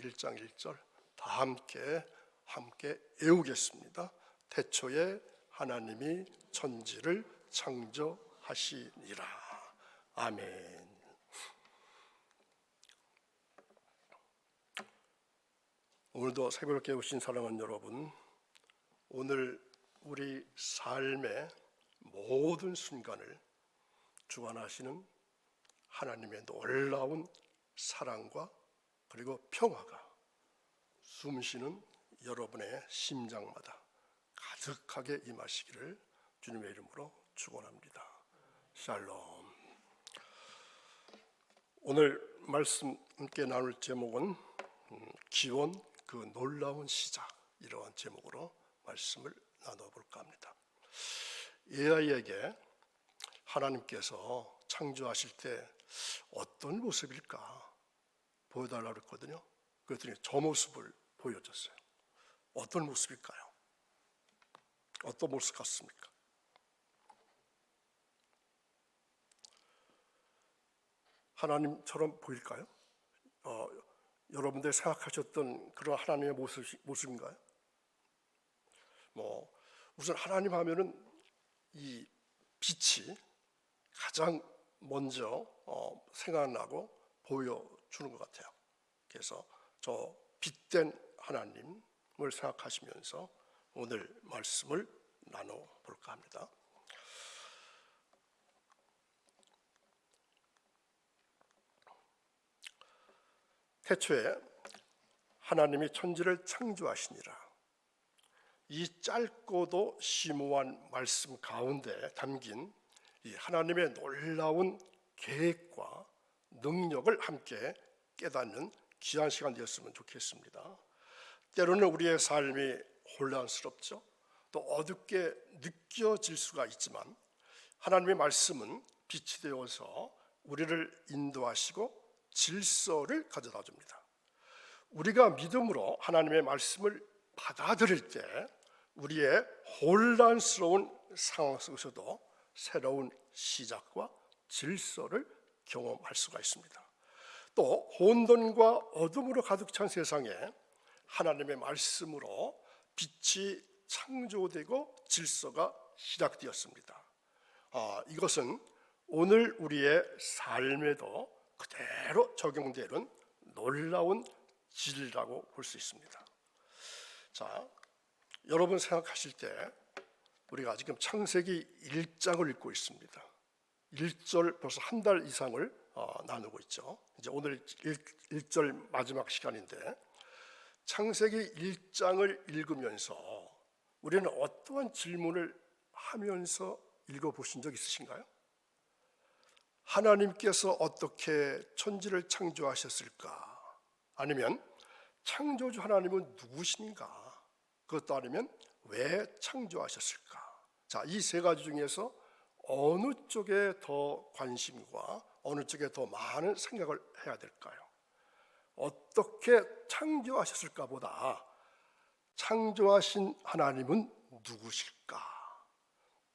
1장 1절 다 함께 외우겠습니다. 태초에 하나님이 천지를 창조하시니라. 아멘. 오늘도 새벽을 깨우신 사랑하는 여러분, 오늘 우리 삶의 모든 순간을 주관하시는 하나님의 놀라운 사랑과 그리고 평화가 숨쉬는 여러분의 심장마다 가득하게 임하시기를 주님의 이름으로 축원합니다. 샬롬. 오늘 말씀 함께 나눌 제목은 기원 그 놀라운 시작, 이러한 제목으로 말씀을 나눠볼까 합니다. AI에게 하나님께서 창조하실 때 어떤 모습일까 보여달라고 했거든요. 그랬더니 저 모습을 보여줬어요. 어떤 모습일까요? 어떤 모습 같습니까? 하나님처럼 보일까요? 여러분들 생각하셨던 그런 하나님의 모습인가요? 우선 하나님 하면은 이 빛이 가장 먼저 생각나고 보여주는 것 같아요. 그래서 저 빛된 하나님을 생각하시면서 오늘 말씀을 나눠볼까 합니다. 태초에 하나님이 천지를 창조하시니라. 이 짧고도 심오한 말씀 가운데 담긴 이 하나님의 놀라운 계획과 능력을 함께 깨닫는 귀한 시간 되었으면 좋겠습니다. 때로는 우리의 삶이 혼란스럽죠. 또 어둡게 느껴질 수가 있지만 하나님의 말씀은 빛이 되어서 우리를 인도하시고 질서를 가져다 줍니다. 우리가 믿음으로 하나님의 말씀을 받아들일 때 우리의 혼란스러운 상황 속에서도 새로운 시작과 질서를 경험할 수가 있습니다. 또 혼돈과 어둠으로 가득 찬 세상에 하나님의 말씀으로 빛이 창조되고 질서가 시작되었습니다. 이것은 오늘 우리의 삶에도 그대로 적용되는 놀라운 진리라고 볼 수 있습니다. 자, 여러분 생각하실 때 우리가 지금 창세기 1장을 읽고 있습니다. 1절 벌써 한 달 이상을 나누고 있죠. 이제 오늘 1절 마지막 시간인데 창세기 1장을 읽으면서 우리는 어떠한 질문을 하면서 읽어보신 적 있으신가요? 하나님께서 어떻게 천지를 창조하셨을까? 아니면 창조주 하나님은 누구신가? 그것도 아니면 왜 창조하셨을까? 자, 이 세 가지 중에서 어느 쪽에 더 관심과 어느 쪽에 더 많은 생각을 해야 될까요? 어떻게 창조하셨을까 보다 창조하신 하나님은 누구실까?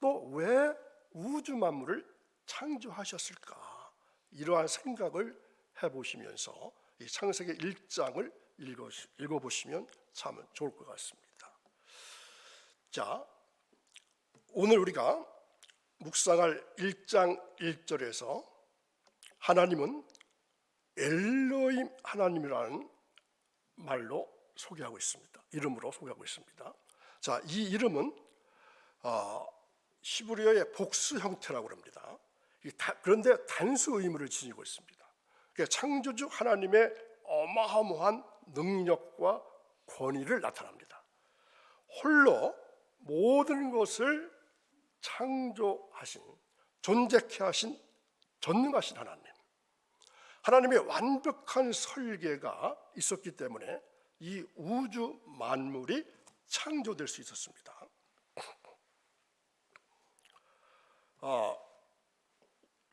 또 왜 우주 만물을 창조하셨을까? 이러한 생각을 해보시면서 이 창세기 1장을 읽어보시면 참 좋을 것 같습니다. 자, 오늘 우리가 묵상할 1장 1절에서 하나님은 엘로힘 하나님이라는 말로 소개하고 있습니다. 이름으로 소개하고 있습니다. 자, 이 이름은 히브리어의 복수 형태라고 합니다. 그런데 단수 의미를 지니고 있습니다. 그러니까 창조주 하나님의 어마어마한 능력과 권위를 나타납니다. 홀로 모든 것을 창조하신, 존재케 하신 전능하신 하나님의 완벽한 설계가 있었기 때문에 이 우주 만물이 창조될 수 있었습니다.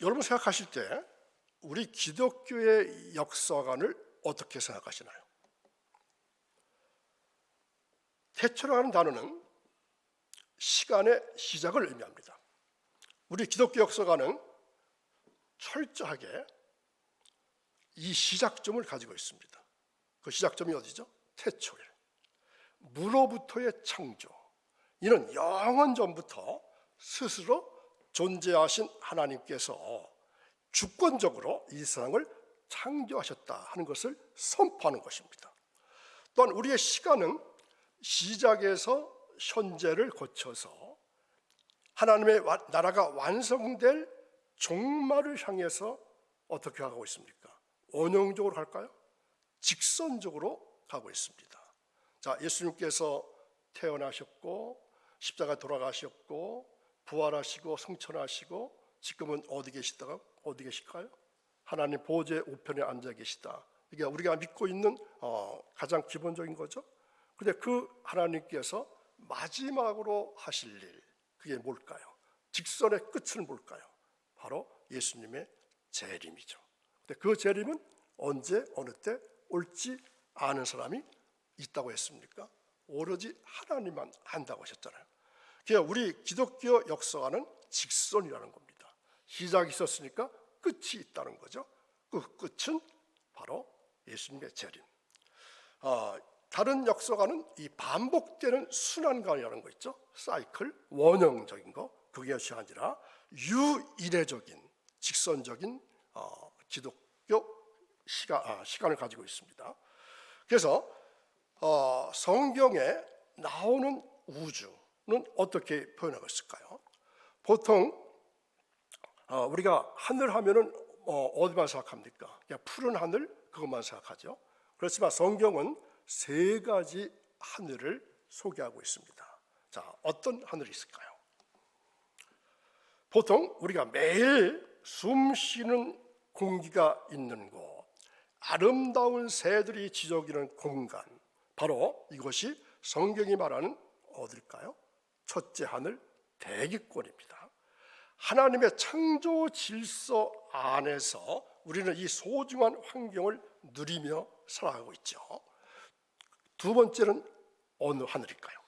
여러분 생각하실 때 우리 기독교의 역사관을 어떻게 생각하시나요? 태초라는 단어는 시간의 시작을 의미합니다. 우리 기독교 역사관은 철저하게 이 시작점을 가지고 있습니다. 그 시작점이 어디죠? 태초에 무로부터의 창조. 이는 영원 전부터 스스로 존재하신 하나님께서 주권적으로 이 세상을 창조하셨다 하는 것을 선포하는 것입니다. 또한 우리의 시간은 시작에서 현재를 거쳐서 하나님의 나라가 완성될 종말을 향해서 어떻게 가고 있습니까? 원형적으로 갈까요? 직선적으로 가고 있습니다. 자, 예수님께서 태어나셨고 십자가 돌아가셨고 부활하시고 승천하시고 지금은 어디 계실까요? 하나님 보좌의 우편에 앉아 계시다. 이게 우리가 믿고 있는 가장 기본적인 거죠. 그런데 그 하나님께서 마지막으로 하실 일, 그게 뭘까요? 직선의 끝은 뭘까요? 바로 예수님의 재림이죠. 근데 그 재림은 언제 어느 때 올지 아는 사람이 있다고 했습니까? 오로지 하나님만 안다고 하셨잖아요. 그러니까 우리 기독교 역사는 직선이라는 겁니다. 시작이 있었으니까 끝이 있다는 거죠. 그 끝은 바로 예수님의 재림. 다른 역사관은 이 반복되는 순환관이라는 거 있죠. 사이클, 원형적인 거, 그것이 아니라 유이례적인 직선적인 기독교 시간을 가지고 있습니다. 그래서 성경에 나오는 우주는 어떻게 표현하고 있을까요? 보통 우리가 하늘 하면은 어디만 생각합니까? 그냥 푸른 하늘 그것만 생각하죠. 그렇지만 성경은 세 가지 하늘을 소개하고 있습니다. 자, 어떤 하늘이 있을까요? 보통 우리가 매일 숨 쉬는 공기가 있는 곳, 아름다운 새들이 지저귀는 공간, 바로 이것이 성경이 말하는 어딜까요? 첫째 하늘, 대기권입니다. 하나님의 창조 질서 안에서 우리는 이 소중한 환경을 누리며 살아가고 있죠. 두 번째는 어느 하늘일까요?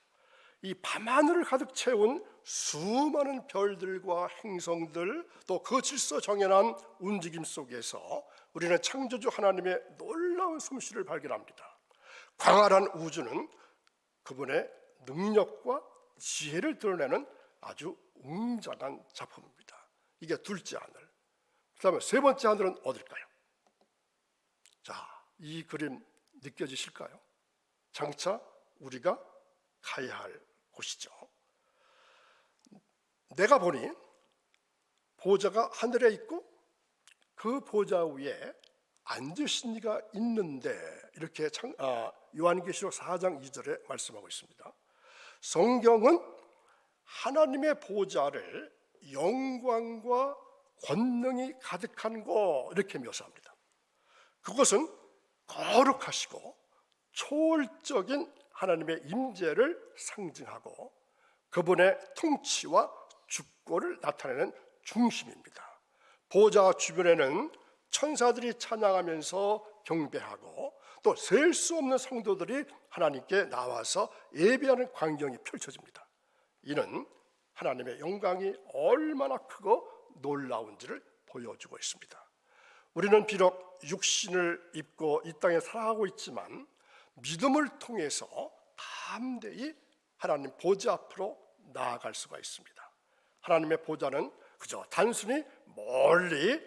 이 밤하늘을 가득 채운 수많은 별들과 행성들, 또 그 질서 정연한 움직임 속에서 우리는 창조주 하나님의 놀라운 솜씨를 발견합니다. 광활한 우주는 그분의 능력과 지혜를 드러내는 아주 웅장한 작품입니다. 이게 둘째 하늘. 그 다음에 세 번째 하늘은 어딜까요? 자, 이 그림 느껴지실까요? 장차 우리가 가야 할 곳이죠. 내가 보니 보좌가 하늘에 있고 그 보좌 위에 앉으신 이가 있는데, 이렇게 요한계시록 4장 2절에 말씀하고 있습니다. 성경은 하나님의 보좌를 영광과 권능이 가득한 곳, 이렇게 묘사합니다. 그것은 거룩하시고 초월적인 하나님의 임재를 상징하고 그분의 통치와 주권을 나타내는 중심입니다. 보좌 주변에는 천사들이 찬양하면서 경배하고 또 셀 수 없는 성도들이 하나님께 나와서 예배하는 광경이 펼쳐집니다. 이는 하나님의 영광이 얼마나 크고 놀라운지를 보여주고 있습니다. 우리는 비록 육신을 입고 이 땅에 살아가고 있지만 믿음을 통해서 담대히 하나님 보좌 앞으로 나아갈 수가 있습니다. 하나님의 보좌는 그저 단순히 멀리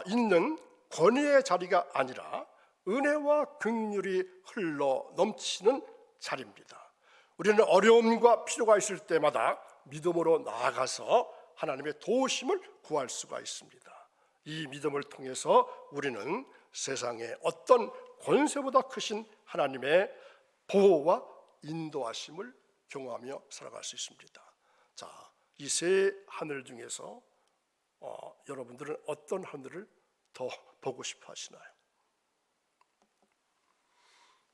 있는 권위의 자리가 아니라 은혜와 긍휼이 흘러 넘치는 자리입니다. 우리는 어려움과 필요가 있을 때마다 믿음으로 나아가서 하나님의 도우심을 구할 수가 있습니다. 이 믿음을 통해서 우리는 세상의 어떤 권세보다 크신 하나님의 보호와 인도하심을 경험하며 살아갈 수 있습니다. 자, 이 세 하늘 중에서 여러분들은 어떤 하늘을 더 보고 싶어 하시나요?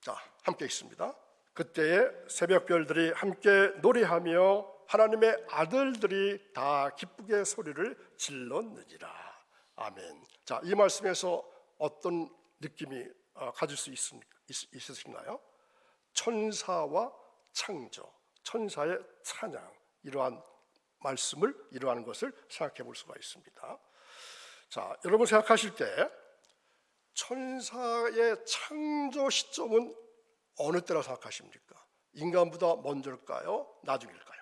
자, 함께 있습니다. 그때에 새벽별들이 함께 노래하며 하나님의 아들들이 다 기쁘게 소리를 질렀느니라. 아멘. 자, 이 말씀에서 어떤 느낌이 가질 수 있으신가요? 천사와 창조, 천사의 찬양, 이러한 말씀을 이러한 것을 생각해 볼 수가 있습니다. 자, 여러분 생각하실 때 천사의 창조 시점은 어느 때라고 생각하십니까? 인간보다 먼저일까요? 나중일까요?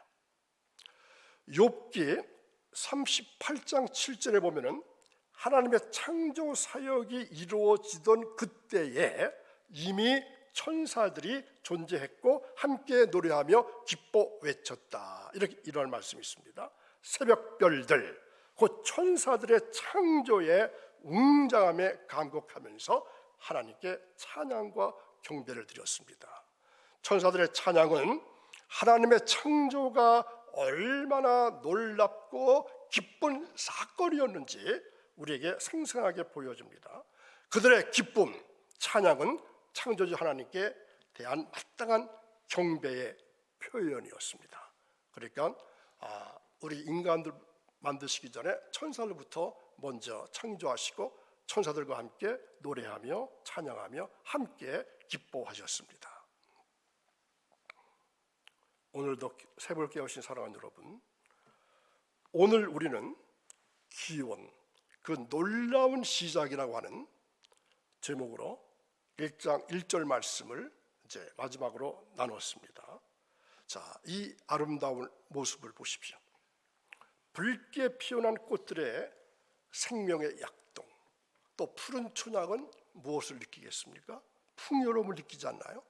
욥기 38장 7절에 보면은 하나님의 창조 사역이 이루어지던 그때에 이미 천사들이 존재했고 함께 노래하며 기뻐 외쳤다. 이런 말씀이 있습니다. 새벽별들, 곧 천사들의 창조에 웅장함에 감격하면서 하나님께 찬양과 경배를 드렸습니다. 천사들의 찬양은 하나님의 창조가 얼마나 놀랍고 기쁜 사건이었는지 우리에게 생생하게 보여줍니다. 그들의 기쁨, 찬양은 창조주 하나님께 대한 마땅한 경배의 표현이었습니다. 그러니까 우리 인간들 만드시기 전에 천사들부터 먼저 창조하시고 천사들과 함께 노래하며 찬양하며 함께 기뻐하셨습니다. 오늘도 새벽을 깨우신 사랑하는 여러분, 오늘 우리는 기원, 그 놀라운 시작이라고 하는 제목으로 1장 1절 말씀을 이제 마지막으로 나눴습니다. 자, 이 아름다운 모습을 보십시오. 붉게 피어난 꽃들의 생명의 약동, 또 푸른 춘향은 무엇을 느끼겠습니까? 풍요로움을 느끼지 않나요?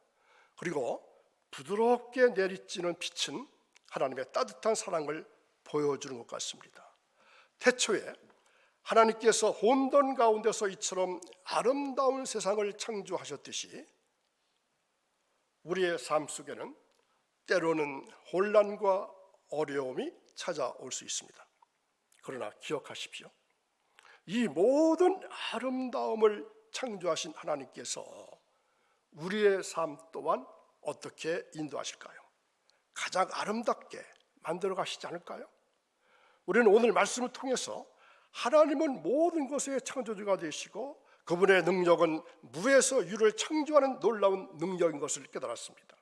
그리고 부드럽게 내리쬐는 빛은 하나님의 따뜻한 사랑을 보여주는 것 같습니다. 태초에 하나님께서 혼돈 가운데서 이처럼 아름다운 세상을 창조하셨듯이 우리의 삶 속에는 때로는 혼란과 어려움이 찾아올 수 있습니다. 그러나 기억하십시오. 이 모든 아름다움을 창조하신 하나님께서 우리의 삶 또한 어떻게 인도하실까요? 가장 아름답게 만들어 가시지 않을까요? 우리는 오늘 말씀을 통해서 하나님은 모든 것의 창조주가 되시고 그분의 능력은 무에서 유를 창조하는 놀라운 능력인 것을 깨달았습니다.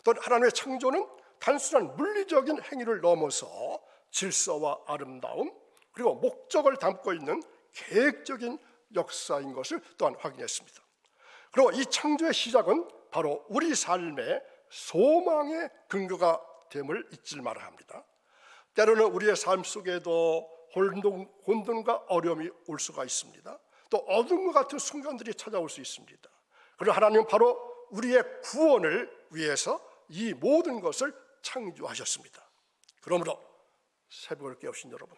또 하나님의 창조는 단순한 물리적인 행위를 넘어서 질서와 아름다움 그리고 목적을 담고 있는 계획적인 역사인 것을 또한 확인했습니다. 그리고 이 창조의 시작은 바로 우리 삶의 소망의 근거가 됨을 잊지 말아야 합니다. 때로는 우리의 삶 속에도 혼돈과 어려움이 올 수가 있습니다. 또 어둠과 같은 순간들이 찾아올 수 있습니다. 그러나 하나님은 바로 우리의 구원을 위해서 이 모든 것을 창조하셨습니다. 그러므로 새벽을 깨우신 여러분,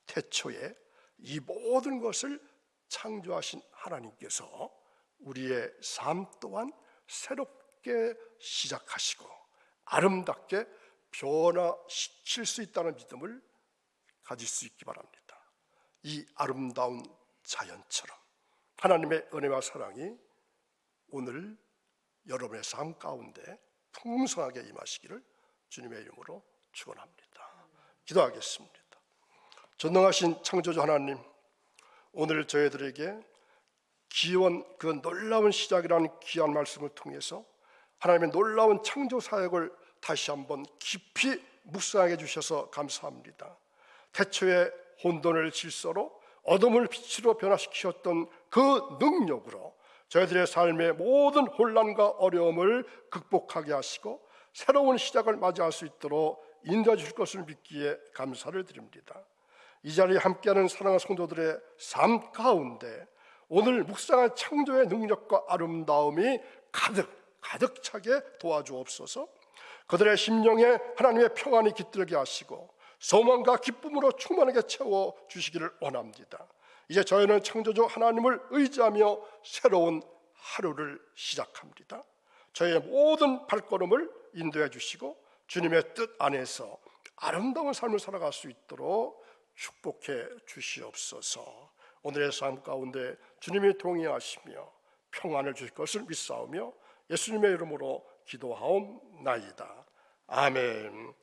태초에 이 모든 것을 창조하신 하나님께서 우리의 삶 또한 새롭게 시작하시고 아름답게 변화시킬 수 있다는 믿음을 가질 수 있기 바랍니다. 이 아름다운 자연처럼 하나님의 은혜와 사랑이 오늘 여러분의 삶 가운데 풍성하게 임하시기를 주님의 이름으로 축원합니다. 기도하겠습니다. 전능하신 창조주 하나님, 오늘 저희들에게 기원, 그 놀라운 시작이라는 귀한 말씀을 통해서 하나님의 놀라운 창조 사역을 다시 한번 깊이 묵상하게 해주셔서 감사합니다. 태초에 혼돈을 질서로 어둠을 빛으로 변화시키셨던 그 능력으로 저희들의 삶의 모든 혼란과 어려움을 극복하게 하시고 새로운 시작을 맞이할 수 있도록 인도해 주실 것을 믿기에 감사를 드립니다. 이 자리에 함께하는 사랑하는 성도들의 삶 가운데 오늘 묵상한 창조의 능력과 아름다움이 가득 차게 도와주옵소서. 그들의 심령에 하나님의 평안이 깃들게 하시고 소망과 기쁨으로 충만하게 채워주시기를 원합니다. 이제 저희는 창조주 하나님을 의지하며 새로운 하루를 시작합니다. 저희의 모든 발걸음을 인도해 주시고 주님의 뜻 안에서 아름다운 삶을 살아갈 수 있도록 축복해 주시옵소서. 오늘의 삶 가운데 주님이 동행하시며 평안을 주실 것을 믿사오며 예수님의 이름으로 기도하옵나이다. 아멘.